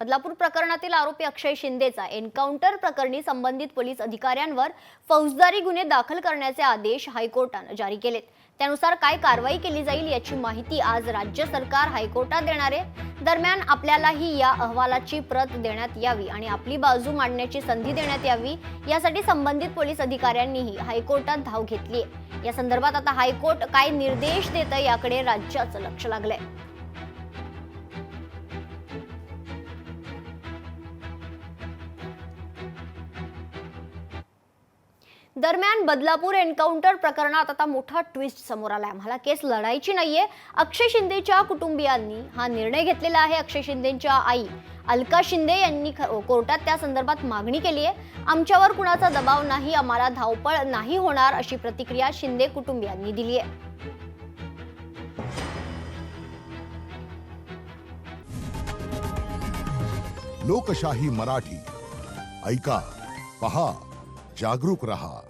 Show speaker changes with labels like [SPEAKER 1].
[SPEAKER 1] बदलापूर प्रकरणातील आरोपी अक्षय शिंदेचा एन्काउंटर प्रकरणी संबंधित पोलीस अधिकाऱ्यांवर फौजदारी गुन्हे दाखल करण्याचे आदेश हायकोर्टाने जारी केलेत। त्यानुसार काय कारवाई केली जाईल याची माहिती आज राज्य सरकार हायकोर्टात देणार आहे। दरम्यान आपल्यालाही या अहवालाची प्रत देण्यात यावी आणि आपली बाजू मांडण्याची संधी देण्यात यावी यासाठी संबंधित पोलीस अधिकाऱ्यांनीही हायकोर्टात धाव घेतली आहे। या संदर्भात आता हायकोर्ट काय निर्देश देतं याकडे राज्याचं लक्ष लागलंय। दरम्यान बदलापूर एन्काउंटर प्रकरणात आता मोठा ट्विस्ट समोर आलाय। आम्हाला केस लढायची नाहीये, अक्षय शिंदेच्या कुटुंबियांनी हा निर्णय घेतलेला आहे। अक्षय शिंदेच्या आई अलका शिंदे यांनी कोर्टात त्या संदर्भात मागणी केली आहे। आमच्यावर कुणाचा दबाव नाही, आम्हाला धावपळ नाही होणार अशी प्रतिक्रिया शिंदे कुटुंबियांनी दिली आहे।
[SPEAKER 2] लोकशाही मराठी ऐका, पहा, जागरूक रहा।